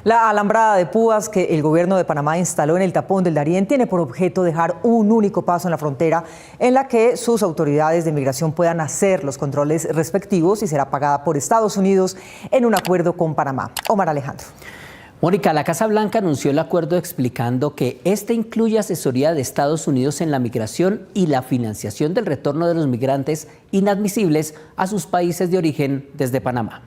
La alambrada de púas que el gobierno de Panamá instaló en el tapón del Darién tiene por objeto dejar un único paso en la frontera en la que sus autoridades de migración puedan hacer los controles respectivos y será pagada por Estados Unidos en un acuerdo con Panamá. Omar Alejandro. Mónica, la Casa Blanca anunció el acuerdo explicando que este incluye asesoría de Estados Unidos en la migración y la financiación del retorno de los migrantes inadmisibles a sus países de origen desde Panamá.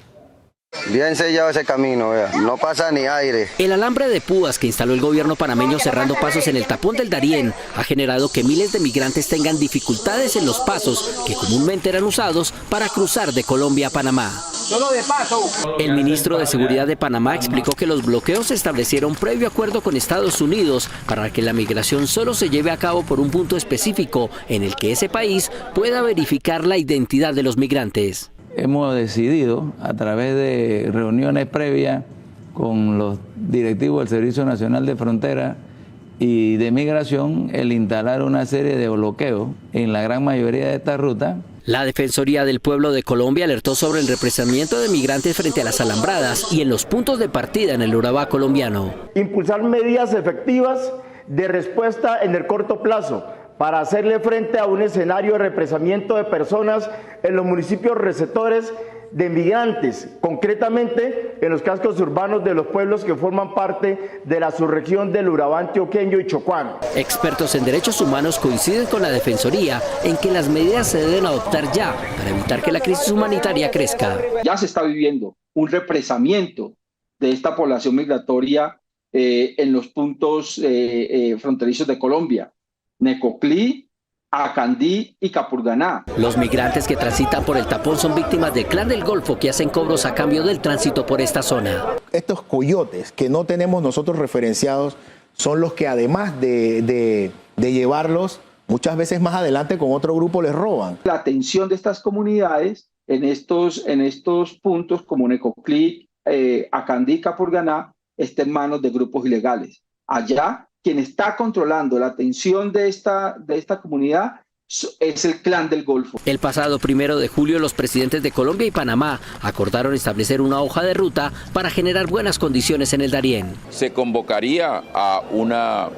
Bien sellado ese camino, vea. No pasa ni aire. El alambre de púas que instaló el gobierno panameño cerrando pasos en el tapón del Darién ha generado que miles de migrantes tengan dificultades en los pasos que comúnmente eran usados para cruzar de Colombia a Panamá. El ministro de Seguridad de Panamá explicó que los bloqueos se establecieron previo acuerdo con Estados Unidos para que la migración solo se lleve a cabo por un punto específico en el que ese país pueda verificar la identidad de los migrantes. Hemos decidido, a través de reuniones previas con los directivos del Servicio Nacional de Frontera y de Migración, el instalar una serie de bloqueos en la gran mayoría de estas rutas. La Defensoría del Pueblo de Colombia alertó sobre el represamiento de migrantes frente a las alambradas y en los puntos de partida en el Urabá colombiano. Impulsar medidas efectivas de respuesta en el corto plazo para hacerle frente a un escenario de represamiento de personas en los municipios receptores de migrantes, concretamente en los cascos urbanos de los pueblos que forman parte de la subregión del Urabá antioqueño y chocuano. Expertos en derechos humanos coinciden con la Defensoría en que las medidas se deben adoptar ya para evitar que la crisis humanitaria crezca. Ya se está viviendo un represamiento de esta población migratoria en los puntos fronterizos de Colombia. Necoclí, Acandí y Capurganá. Los migrantes que transitan por el tapón son víctimas del Clan del Golfo que hacen cobros a cambio del tránsito por esta zona. Estos coyotes que no tenemos nosotros referenciados son los que además de llevarlos muchas veces más adelante con otro grupo les roban. La atención de estas comunidades en estos puntos como Necoclí, Acandí y Capurganá está en manos de grupos ilegales. Allá quien está controlando la atención de esta comunidad es el Clan del Golfo. El pasado 1 de julio los presidentes de Colombia y Panamá acordaron establecer una hoja de ruta para generar buenas condiciones en el Darién. Se convocaría a una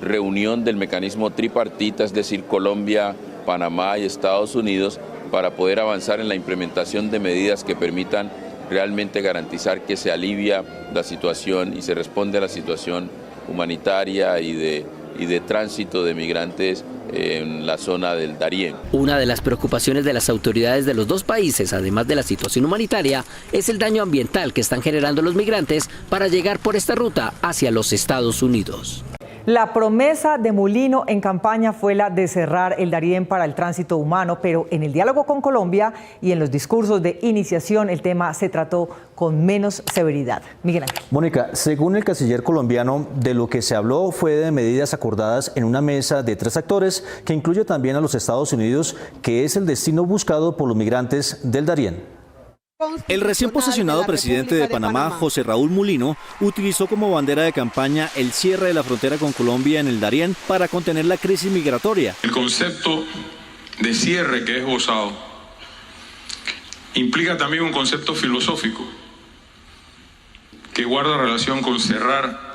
reunión del mecanismo tripartita, es decir, Colombia, Panamá y Estados Unidos, para poder avanzar en la implementación de medidas que permitan realmente garantizar que se alivia la situación y se responde a la situación humanitaria y de tránsito de migrantes en la zona del Darién. Una de las preocupaciones de las autoridades de los dos países, además de la situación humanitaria, es el daño ambiental que están generando los migrantes para llegar por esta ruta hacia los Estados Unidos. La promesa de Molino en campaña fue la de cerrar el Darién para el tránsito humano, pero en el diálogo con Colombia y en los discursos de iniciación el tema se trató con menos severidad. Miguel Ángel. Mónica, según el canciller colombiano, de lo que se habló fue de medidas acordadas en una mesa de 3 actores que incluye también a los Estados Unidos, que es el destino buscado por los migrantes del Darién. El recién posesionado presidente de Panamá, José Raúl Mulino, utilizó como bandera de campaña el cierre de la frontera con Colombia en el Darién para contener la crisis migratoria. El concepto de cierre que es esbozado implica también un concepto filosófico que guarda relación con cerrar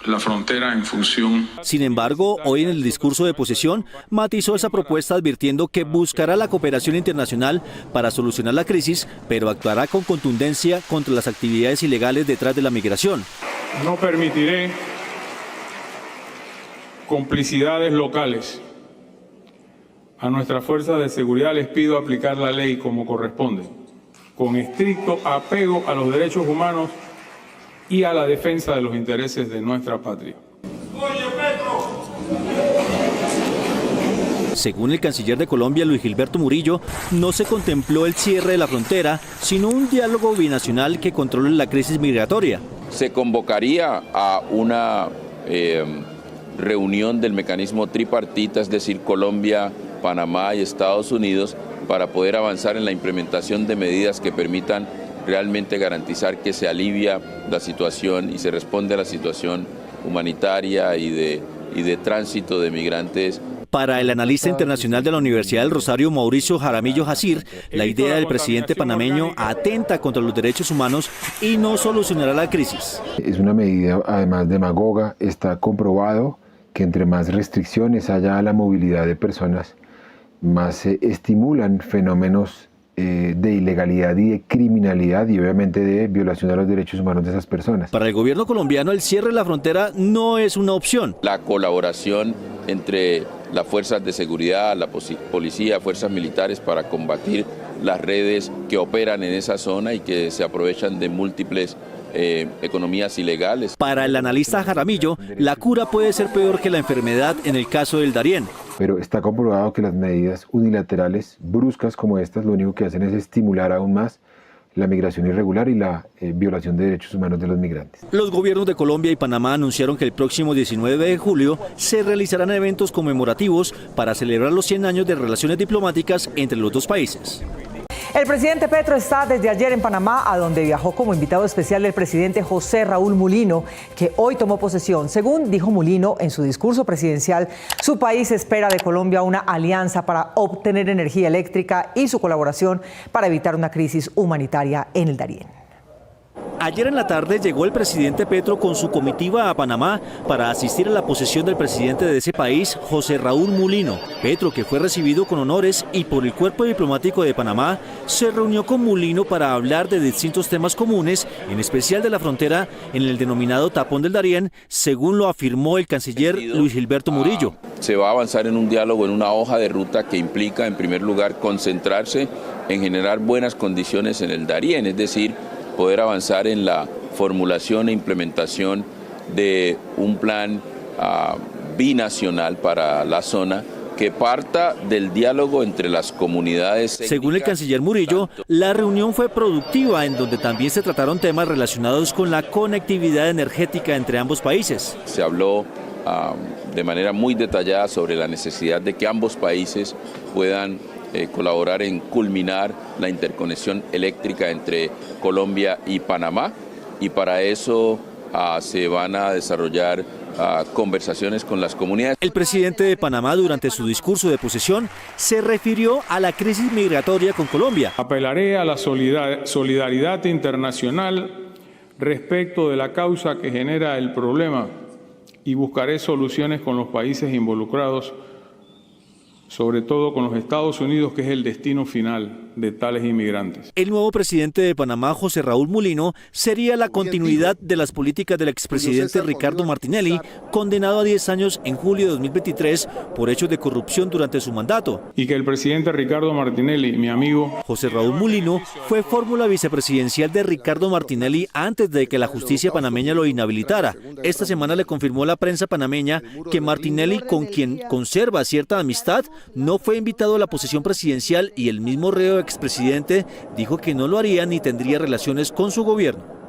la frontera en función. Sin embargo, hoy en el discurso de posesión matizó esa propuesta advirtiendo que buscará la cooperación internacional para solucionar la crisis, pero actuará con contundencia contra las actividades ilegales detrás de la migración. No permitiré complicidades locales. A nuestras fuerzas de seguridad les pido aplicar la ley como corresponde, con estricto apego a los derechos humanos y a la defensa de los intereses de nuestra patria. Según el canciller de Colombia, Luis Gilberto Murillo, no se contempló el cierre de la frontera, sino un diálogo binacional que controle la crisis migratoria. Se convocaría a una reunión del mecanismo tripartita, es decir, Colombia, Panamá y Estados Unidos, para poder avanzar en la implementación de medidas que permitan realmente garantizar que se alivia la situación y se responde a la situación humanitaria y de tránsito de migrantes Para el analista internacional de la Universidad del Rosario, Mauricio Jaramillo Jacir, la idea del presidente panameño atenta contra los derechos humanos y no solucionará la crisis. Es una medida además demagoga. Está comprobado que entre más restricciones haya a la movilidad de personas, más se estimulan fenómenos de ilegalidad y de criminalidad y obviamente de violación a los derechos humanos de esas personas. Para el gobierno colombiano, el cierre de la frontera no es una opción. La colaboración entre las fuerzas de seguridad, la policía, fuerzas militares para combatir las redes que operan en esa zona y que se aprovechan de múltiples economías ilegales. Para el analista Jaramillo, la cura puede ser peor que la enfermedad en el caso del Darién. Pero está comprobado que las medidas unilaterales, bruscas como estas, lo único que hacen es estimular aún más la migración irregular y la violación de derechos humanos de los migrantes. Los gobiernos de Colombia y Panamá anunciaron que el próximo 19 de julio se realizarán eventos conmemorativos para celebrar los 100 años de relaciones diplomáticas entre los dos países. El presidente Petro está desde ayer en Panamá, a donde viajó como invitado especial el presidente José Raúl Mulino, que hoy tomó posesión. Según dijo Mulino en su discurso presidencial, su país espera de Colombia una alianza para obtener energía eléctrica y su colaboración para evitar una crisis humanitaria en el Darién. Ayer en la tarde llegó el presidente Petro con su comitiva a Panamá para asistir a la posesión del presidente de ese país, José Raúl Mulino. Petro, que fue recibido con honores y por el Cuerpo Diplomático de Panamá, se reunió con Mulino para hablar de distintos temas comunes, en especial de la frontera en el denominado Tapón del Darién, según lo afirmó el canciller Luis Gilberto Murillo. Se va a avanzar en un diálogo, en una hoja de ruta que implica, en primer lugar, concentrarse en generar buenas condiciones en el Darién, es decir, poder avanzar en la formulación e implementación de un plan binacional para la zona que parta del diálogo entre las comunidades. Según el canciller Murillo, la reunión fue productiva, en donde también se trataron temas relacionados con la conectividad energética entre ambos países. Se habló de manera muy detallada sobre la necesidad de que ambos países puedan colaborar en culminar la interconexión eléctrica entre Colombia y Panamá, y para eso se van a desarrollar conversaciones con las comunidades. El presidente de Panamá, durante su discurso de posesión, se refirió a la crisis migratoria con Colombia. Apelaré a la solidaridad internacional respecto de la causa que genera el problema y buscaré soluciones con los países involucrados, sobre todo con los Estados Unidos, que es el destino final de tales inmigrantes. El nuevo presidente de Panamá, José Raúl Mulino, sería la continuidad de las políticas del expresidente Ricardo Martinelli, condenado a 10 años en julio de 2023 por hechos de corrupción durante su mandato. Y que el presidente Ricardo Martinelli, mi amigo José Raúl Mulino, fue fórmula vicepresidencial de Ricardo Martinelli antes de que la justicia panameña lo inhabilitara. Esta semana le confirmó la prensa panameña que Martinelli, con quien conserva cierta amistad, no fue invitado a la posesión presidencial, y el mismo reo expresidente dijo que no lo haría ni tendría relaciones con su gobierno.